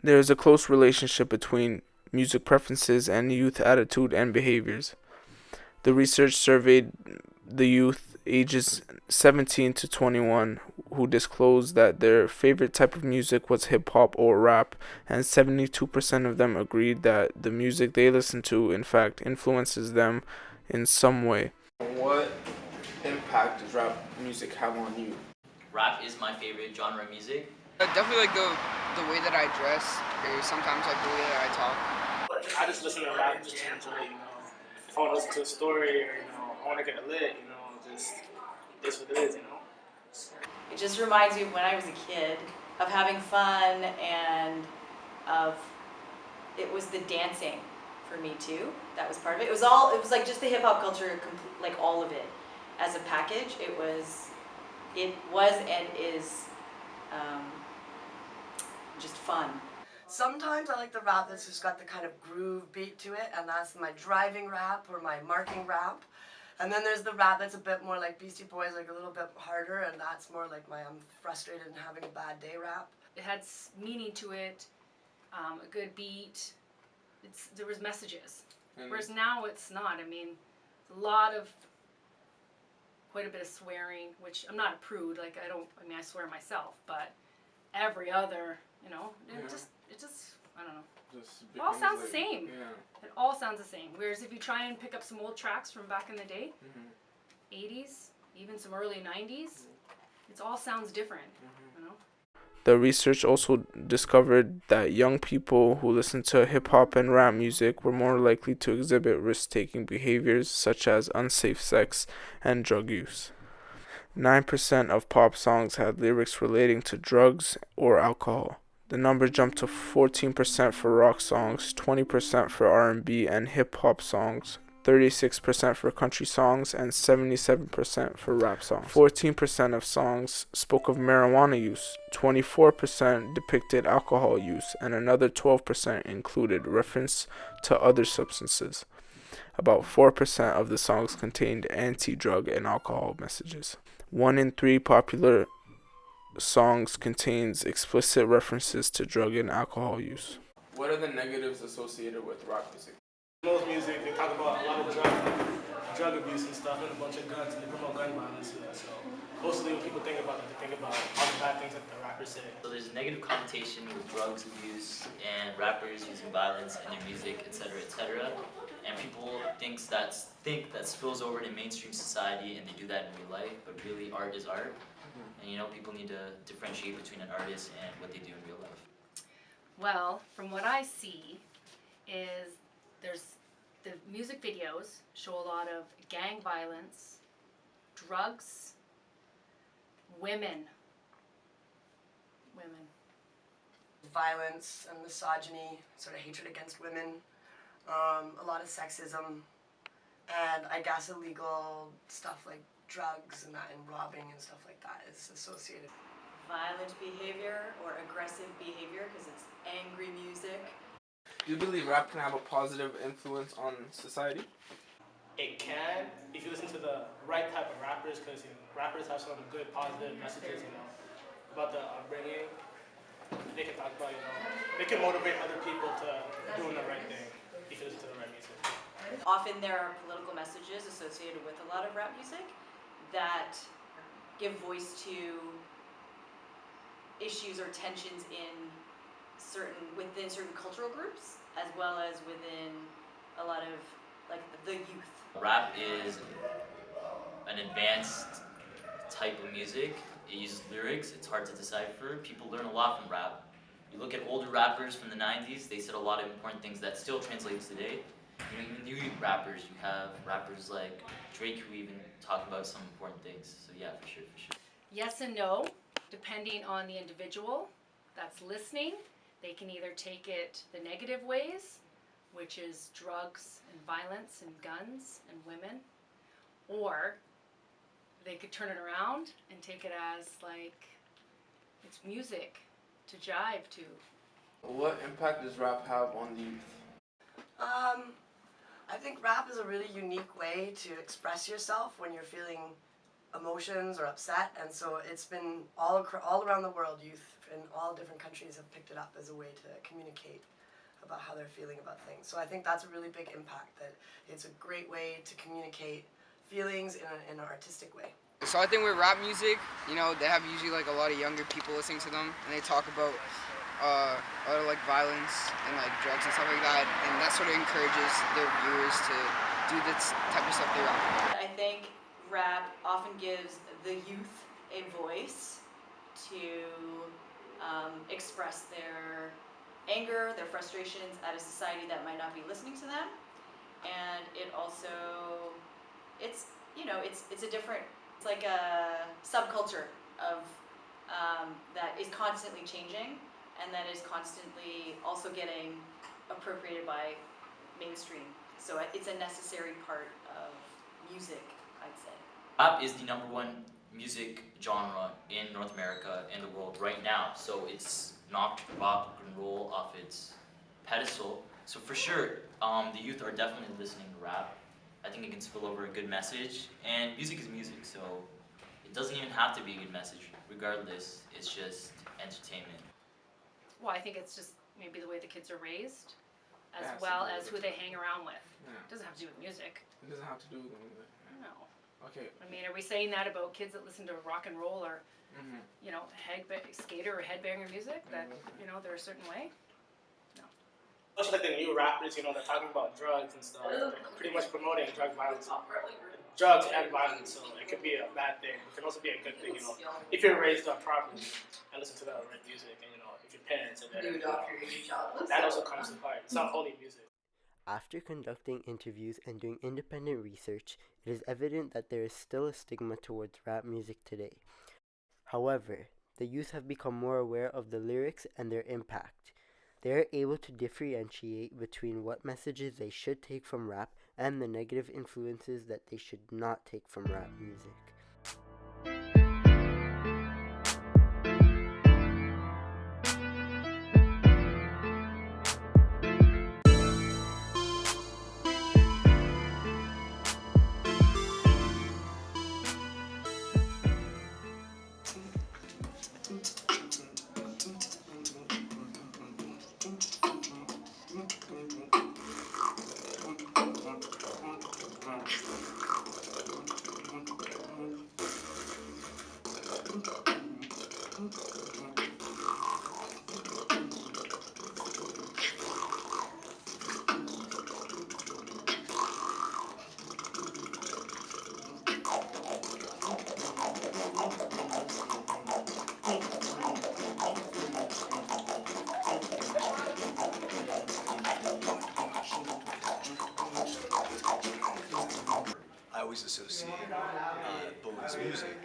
There is a close relationship between music preferences and youth attitude and behaviors. The research surveyed the youth ages 17 to 21 who disclosed that their favorite type of music was hip hop or rap, and 72% of them agreed that the music they listen to, in fact, influences them in some way. What impact does rap music have on you? Rap is my favorite genre of music. Definitely like the way that I dress, or sometimes like the way that I talk. I just listen to rap just to enjoy it, you know. If I want to listen to a story or, you know, I want to get it lit, you know, just this what it is, you know. It just reminds me of when I was a kid, of having fun, and of, it was the dancing for me too. That was part of it. It was like just the hip hop culture, like all of it as a package. It was and is just fun. Sometimes I like the rap that's just got the kind of groove beat to it, and that's my driving rap or my marking rap. And then there's the rap that's a bit more like Beastie Boys, like a little bit harder, and that's more like my I'm frustrated and having a bad day rap. It had meaning to it, a good beat. There was messages. Whereas now it's not. I mean, quite a bit of swearing, which I'm not a prude. Like I swear myself, but every other, you know, it just I don't know. It all sounds the same. Yeah. It all sounds the same. Whereas if you try and pick up some old tracks from back in the day, 80s, even some early 90s, it all sounds different, you know? The research also discovered that young people who listen to hip hop and rap music were more likely to exhibit risk-taking behaviors such as unsafe sex and drug use. 9% of pop songs had lyrics relating to drugs or alcohol. The number jumped to 14% for rock songs, 20% for R&B and hip-hop songs, 36% for country songs, and 77% for rap songs. 14% of songs spoke of marijuana use, 24% depicted alcohol use, and another 12% included reference to other substances. About 4% of the songs contained anti-drug and alcohol messages. 1 in 3 popular songs contains explicit references to drug and alcohol use. What are the negatives associated with rap music? Most music, they talk about a lot of drug abuse and stuff, and a bunch of guns, and they promote gun violence. So mostly when people think about it, they think about all the bad things that the rappers say. So there's a negative connotation with drugs abuse and rappers using violence in their music, etc., etc. And people think that spills over to mainstream society, and they do that in real life. But really, art is art, and you know, people need to differentiate between an artist and what they do in real life. Well, from what I see, is the music videos show a lot of gang violence, drugs, women. Violence and misogyny, sort of hatred against women, a lot of sexism, and I guess illegal stuff like drugs and robbing and stuff like that is associated. Violent behavior or aggressive behavior, because it's angry music. Do you believe rap can have a positive influence on society? It can, if you listen to the right type of rappers, because you know, rappers have some good positive messages, you know, about the upbringing. They can talk about, you know, they can motivate other people to doing the right thing if you listen to the right music. Often there are political messages associated with a lot of rap music that give voice to issues or tensions within certain cultural groups, as well as within a lot of like the youth. Rap is an advanced type of music. It uses lyrics, it's hard to decipher. People learn a lot from rap. You look at older rappers from the 90s, they said a lot of important things that still translates today. You know, even new rappers, you have rappers like Drake who even talk about some important things. So yeah, for sure. Yes and no, depending on the individual that's listening. They can either take it the negative ways, which is drugs and violence and guns and women, or they could turn it around and take it as like it's music to jive to. What impact does rap have on the youth? I think rap is a really unique way to express yourself when you're feeling emotions or upset, and so it's been all around the world, youth in all different countries have picked it up as a way to communicate about how they're feeling about things. So I think that's a really big impact, that it's a great way to communicate feelings in an artistic way. So I think with rap music, you know, they have usually like a lot of younger people listening to them, and they talk about a lot of like violence and like drugs and stuff like that, and that sort of encourages their viewers to do this type of stuff they rap about. I think rap often gives the youth a voice to express their anger, their frustrations at a society that might not be listening to them, and it also, it's, you know, it's a different, it's like a subculture of that is constantly changing, and that is constantly also getting appropriated by mainstream. So it's a necessary part of music, I'd say. Rap is the #1 music genre in North America and the world right now. So it's knocked rock and roll off its pedestal. So for sure, the youth are definitely listening to rap. I think it can spill over a good message, and music is music, so it doesn't even have to be a good message. Regardless, it's just entertainment. Well, I think it's just maybe the way the kids are raised, as Yeah, well so as who they hang around with. Yeah. It doesn't have to do with music. It doesn't have to do with music. No. Okay. I mean, are we saying that about kids that listen to rock and roll or, Mm-hmm. you know, skater or headbanger music? That, you know, they're a certain way? Much like the new rappers, you know, they're talking about drugs and stuff. They're pretty much promoting drugs and violence. So it could be a bad thing. It can also be a good thing, you know, if you're raised up properly and listen to the right music, and you know, if your parents are there, that also comes to part. It's not only music. After conducting interviews and doing independent research, it is evident that there is still a stigma towards rap music today. However, the youth have become more aware of the lyrics and their impact. They are able to differentiate between what messages they should take from rap and the negative influences that they should not take from rap music. I always associate Bowie's music